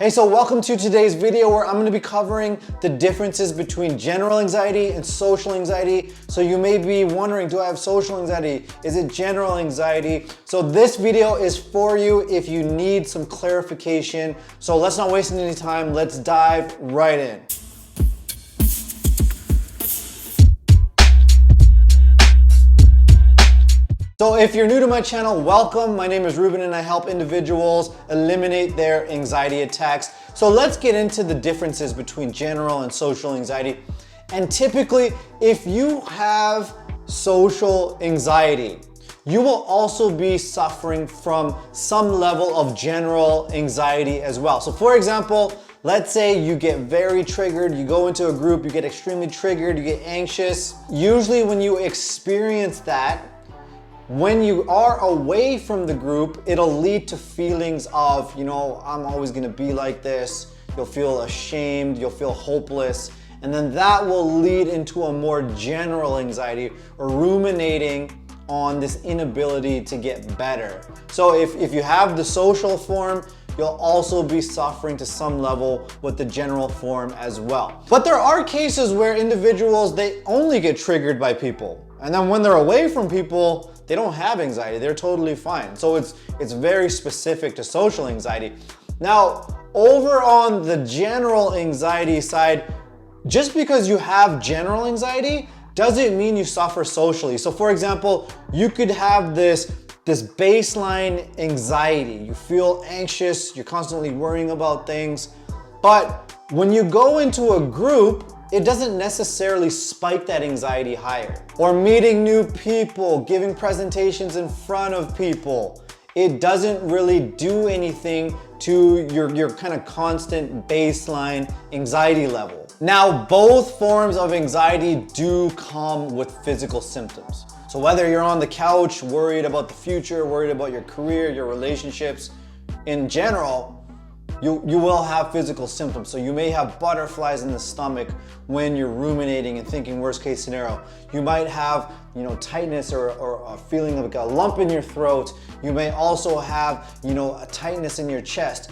Hey, so welcome to today's video where I'm going to be covering the differences between general anxiety and social anxiety. So you may be wondering, do I have social anxiety? Is it general anxiety? So this video is for you if you need some clarification. So let's not waste any time. Let's dive right in. So if you're new to my channel, welcome. My name is Rubin and I help individuals eliminate their anxiety attacks. So let's get into the differences between general and social anxiety. And typically, if you have social anxiety, you will also be suffering from some level of general anxiety as well. So for example, let's say you get very triggered, you go into a group, you get extremely triggered, you get anxious. Usually when you experience that, when you are away from the group, it'll lead to feelings of, I'm always gonna be like this. You'll feel ashamed, you'll feel hopeless, and then that will lead into a more general anxiety or ruminating on this inability to get better. So if you have the social form, you'll also be suffering to some level with the general form as well. But there are cases where individuals, they only get triggered by people. And then when they're away from people, they don't have anxiety, they're totally fine. So it's very specific to social anxiety. Now, over on the general anxiety side, just because you have general anxiety doesn't mean you suffer socially. So for example, you could have this baseline anxiety. You feel anxious, you're constantly worrying about things. But when you go into a group, it doesn't necessarily spike that anxiety higher. Or meeting new people, giving presentations in front of people, it doesn't really do anything to your kind of constant baseline anxiety level. Now, both forms of anxiety do come with physical symptoms. So whether you're on the couch, worried about the future, worried about your career, your relationships, in general, you will have physical symptoms. So you may have butterflies in the stomach when you're ruminating and thinking worst case scenario. You might have tightness or a feeling of like a lump in your throat. You may also have a tightness in your chest,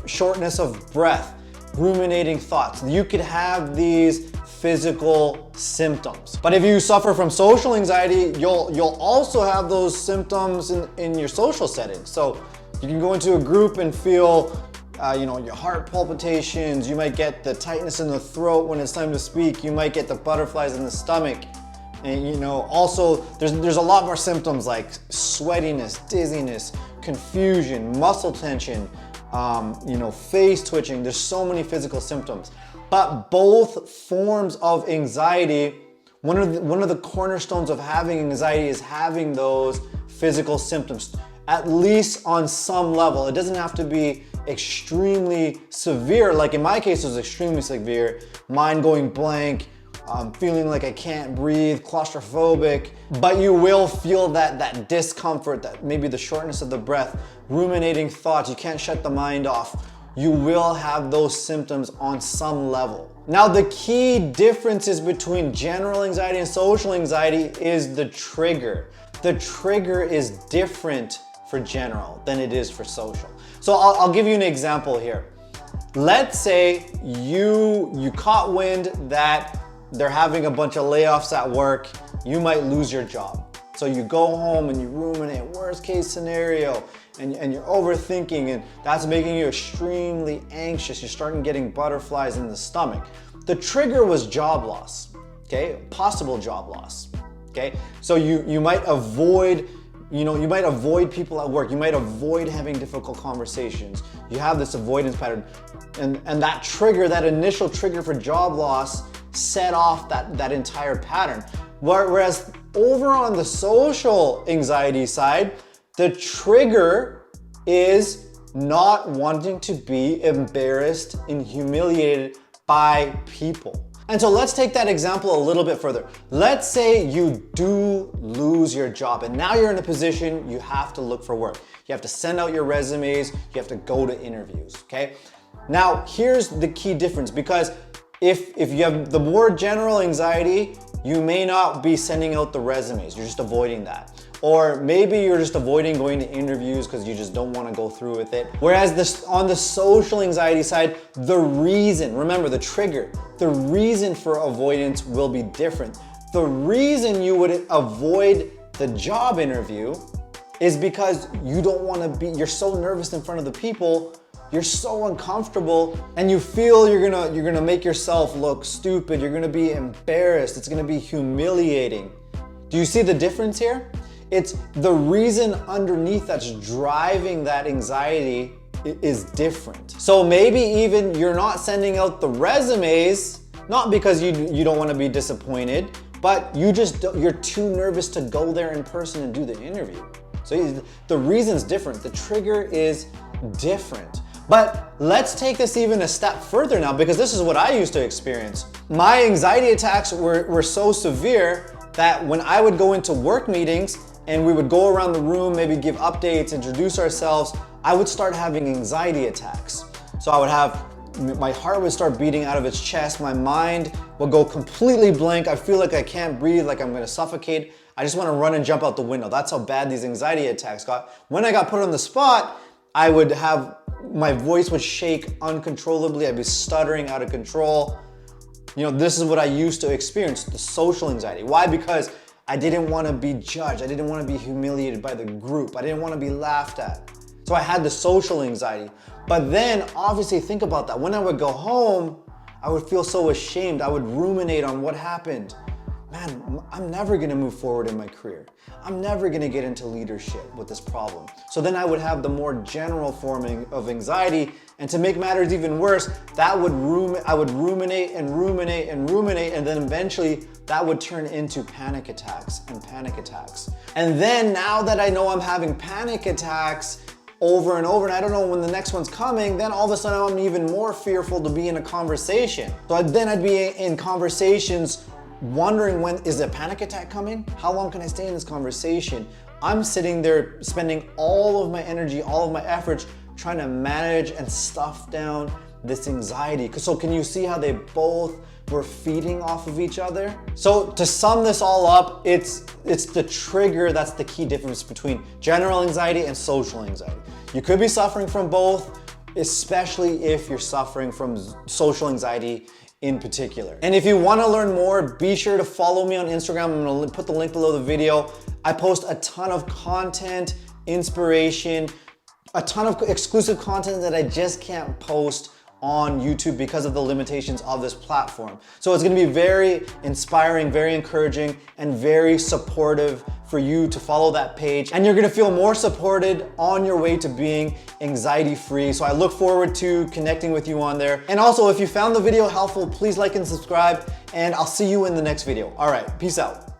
shortness of breath, ruminating thoughts. You could have these physical symptoms. But if you suffer from social anxiety, you'll also have those symptoms in your social setting. So you can go into a group and feel your heart palpitations, you might get the tightness in the throat when it's time to speak, you might get the butterflies in the stomach. And also there's a lot more symptoms like sweatiness, dizziness, confusion, muscle tension, face twitching. There's so many physical symptoms. But both forms of anxiety, one of the cornerstones of having anxiety is having those physical symptoms, at least on some level. It doesn't have to be extremely severe. Like in my case, it was extremely severe. Mind going blank, feeling like I can't breathe, claustrophobic. But you will feel that discomfort, that maybe the shortness of the breath, ruminating thoughts. You can't shut the mind off. You will have those symptoms on some level. Now, the key differences between general anxiety and social anxiety is the trigger. The trigger is different for general than it is for social. So I'll give you an example here. Let's say you caught wind that they're having a bunch of layoffs at work. You might lose your job. So you go home and you ruminate, worst case scenario, and you're overthinking, and that's making you extremely anxious. You're starting getting butterflies in the stomach. The trigger was job loss, okay? Possible job loss, okay? So you might avoid people at work. You might avoid having difficult conversations. You have this avoidance pattern. And that trigger, that initial trigger for job loss set off that entire pattern. Whereas over on the social anxiety side, the trigger is not wanting to be embarrassed and humiliated by people. And so let's take that example a little bit further. Let's say you do lose your job and now you're in a position you have to look for work. You have to send out your resumes, you have to go to interviews, okay? Now, here's the key difference, because if you have the more general anxiety, you may not be sending out the resumes, you're just avoiding that. Or maybe you're just avoiding going to interviews because you just don't want to go through with it. Whereas on the social anxiety side, the reason, remember the trigger, the reason for avoidance will be different. The reason you would avoid the job interview is because you don't want to be, you're so nervous in front of the people, you're so uncomfortable, and you feel you're gonna make yourself look stupid, you're gonna be embarrassed, it's gonna be humiliating. Do you see the difference here? It's the reason underneath that's driving that anxiety is different. So maybe even you're not sending out the resumes, not because you don't want to be disappointed, but you're too nervous to go there in person and do the interview. So the reason's different, the trigger is different. But let's take this even a step further now, because this is what I used to experience. My anxiety attacks were so severe that when I would go into work meetings and we would go around the room, maybe give updates, introduce ourselves, I would start having anxiety attacks. So I would have, my heart would start beating out of its chest, my mind would go completely blank, I feel like I can't breathe, like I'm gonna suffocate. I just wanna run and jump out the window. That's how bad these anxiety attacks got. When I got put on the spot, I would have, my voice would shake uncontrollably, I'd be stuttering out of control. You know, this is what I used to experience, the social anxiety. Why? Because I didn't want to be judged. I didn't want to be humiliated by the group. I didn't want to be laughed at. So I had the social anxiety. But then obviously think about that. When I would go home, I would feel so ashamed. I would ruminate on what happened. Man, I'm never gonna move forward in my career. I'm never gonna get into leadership with this problem. So then I would have the more general forming of anxiety, and to make matters even worse, I would ruminate and ruminate and ruminate, and then eventually that would turn into panic attacks and panic attacks. And then now that I know I'm having panic attacks over and over, and I don't know when the next one's coming, then all of a sudden I'm even more fearful to be in a conversation. So then I'd be in conversations wondering, when is a panic attack coming? How long can I stay in this conversation? I'm sitting there spending all of my energy, all of my efforts trying to manage and stuff down this anxiety. So can you see how they both were feeding off of each other? So to sum this all up, it's the trigger that's the key difference between general anxiety and social anxiety. You could be suffering from both, especially if you're suffering from social anxiety in particular. And if you want to learn more, be sure to follow me on Instagram. I'm going to put the link below the video. I post a ton of content, inspiration, a ton of exclusive content that I just can't post on YouTube because of the limitations of this platform. So it's gonna be very inspiring, very encouraging, and very supportive for you to follow that page. And you're gonna feel more supported on your way to being anxiety-free. So I look forward to connecting with you on there. And also, if you found the video helpful, please like and subscribe, and I'll see you in the next video. All right, peace out.